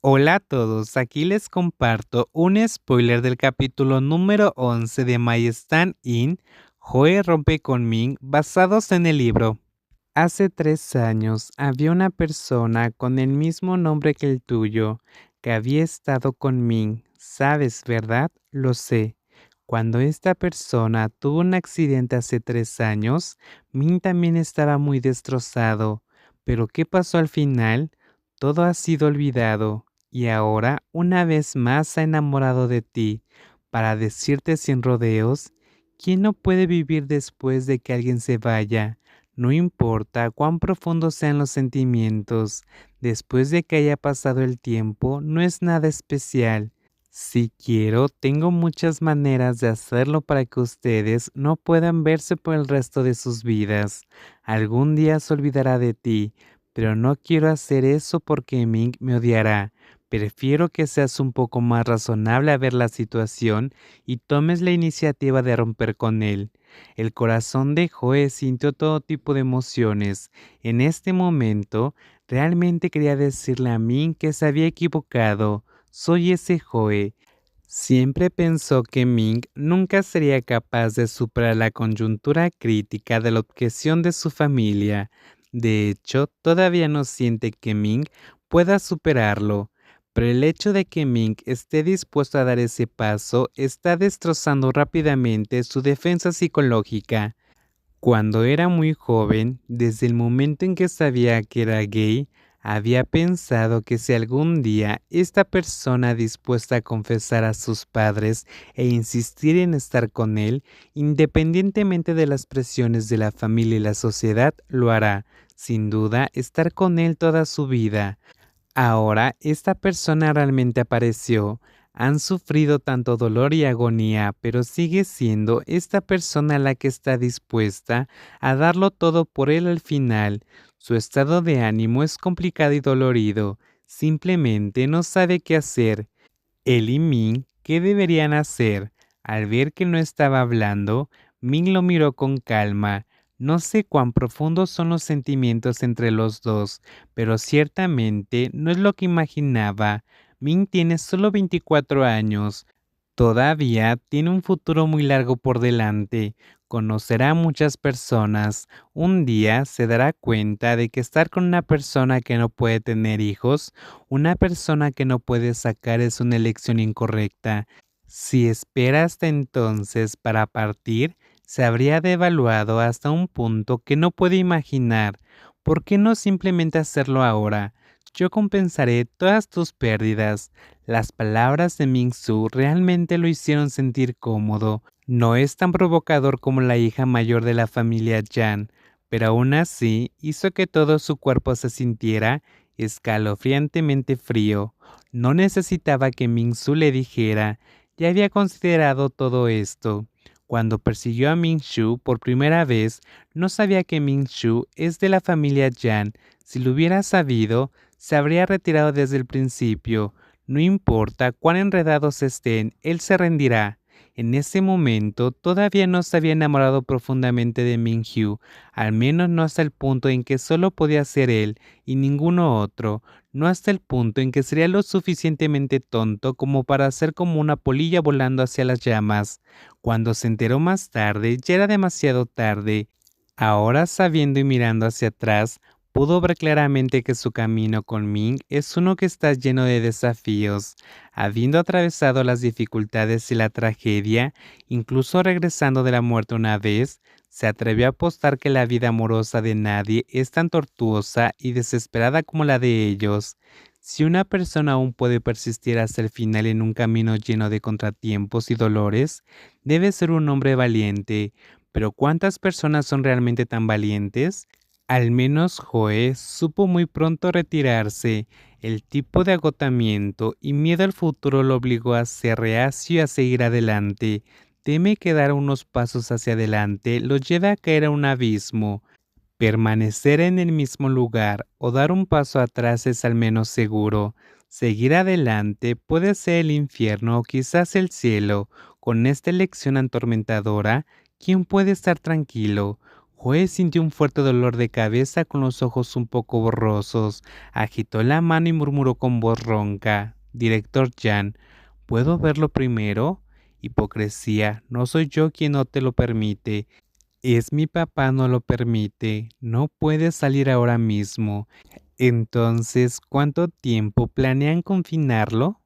Hola a todos, aquí les comparto un spoiler del capítulo número 11 de My Stand In, Joe rompe con Ming, basados en el libro. Hace 3 años había una persona con el mismo nombre que el tuyo, que había estado con Ming. ¿Sabes, verdad? Lo sé. Cuando esta persona tuvo un accidente hace 3 años, Ming también estaba muy destrozado. Pero ¿qué pasó al final? Todo ha sido olvidado, y ahora una vez más se ha enamorado de ti. Para decirte sin rodeos, ¿quién no puede vivir después de que alguien se vaya? No importa cuán profundos sean los sentimientos, después de que haya pasado el tiempo, no es nada especial. Si quiero, tengo muchas maneras de hacerlo para que ustedes no puedan verse por el resto de sus vidas. Algún día se olvidará de ti, pero no quiero hacer eso porque Ming me odiará. Prefiero que seas un poco más razonable a ver la situación y tomes la iniciativa de romper con él. El corazón de Joe sintió todo tipo de emociones. En este momento, realmente quería decirle a Ming que se había equivocado. Soy ese Joe. Siempre pensó que Ming nunca sería capaz de superar la coyuntura crítica de la objeción de su familia. De hecho, todavía no siente que Ming pueda superarlo. Pero el hecho de que Ming esté dispuesto a dar ese paso está destrozando rápidamente su defensa psicológica. Cuando era muy joven, desde el momento en que sabía que era gay, había pensado que si algún día esta persona dispuesta a confesar a sus padres e insistir en estar con él, independientemente de las presiones de la familia y la sociedad, lo hará, sin duda, estar con él toda su vida. Ahora esta persona realmente apareció. Han sufrido tanto dolor y agonía, pero sigue siendo esta persona la que está dispuesta a darlo todo por él al final. Su estado de ánimo es complicado y dolorido. Simplemente no sabe qué hacer. Él y Ming, ¿qué deberían hacer? Al ver que no estaba hablando, Ming lo miró con calma. No sé cuán profundos son los sentimientos entre los dos, pero ciertamente no es lo que imaginaba. Ming tiene solo 24 años. Todavía tiene un futuro muy largo por delante. Conocerá a muchas personas. Un día se dará cuenta de que estar con una persona que no puede tener hijos, una persona que no puede sacar, es una elección incorrecta. Si espera hasta entonces para partir, se habría devaluado hasta un punto que no puede imaginar. ¿Por qué no simplemente hacerlo ahora? Yo compensaré todas tus pérdidas. Las palabras de Ming-Su realmente lo hicieron sentir cómodo. No es tan provocador como la hija mayor de la familia Yan, pero aún así hizo que todo su cuerpo se sintiera escalofriantemente frío. No necesitaba que Ming-Su le dijera, ya había considerado todo esto. Cuando persiguió a Ming-Shu por primera vez, no sabía que Ming-Shu es de la familia Yan. Si lo hubiera sabido, se habría retirado desde el principio. No importa cuán enredados estén, él se rendirá. En ese momento todavía no se había enamorado profundamente de Ming-Hyu, al menos no hasta el punto en que solo podía ser él y ninguno otro, no hasta el punto en que sería lo suficientemente tonto como para ser como una polilla volando hacia las llamas. Cuando se enteró más tarde, ya era demasiado tarde. Ahora, sabiendo y mirando hacia atrás, pudo ver claramente que su camino con Ming es uno que está lleno de desafíos. Habiendo atravesado las dificultades y la tragedia, incluso regresando de la muerte una vez, se atrevió a apostar que la vida amorosa de nadie es tan tortuosa y desesperada como la de ellos. Si una persona aún puede persistir hasta el final en un camino lleno de contratiempos y dolores, debe ser un hombre valiente. Pero ¿cuántas personas son realmente tan valientes? Al menos Joe supo muy pronto retirarse. El tipo de agotamiento y miedo al futuro lo obligó a ser reacio y a seguir adelante. Teme que dar unos pasos hacia adelante lo lleve a caer a un abismo. Permanecer en el mismo lugar o dar un paso atrás es al menos seguro. Seguir adelante puede ser el infierno o quizás el cielo. Con esta elección atormentadora, ¿quién puede estar tranquilo? Joe sintió un fuerte dolor de cabeza con los ojos un poco borrosos. Agitó la mano y murmuró con voz ronca. Director Jan, ¿puedo verlo primero? Hipocresía, no soy yo quien no te lo permite. Es mi papá no lo permite. No puedes salir ahora mismo. Entonces, ¿cuánto tiempo planean confinarlo?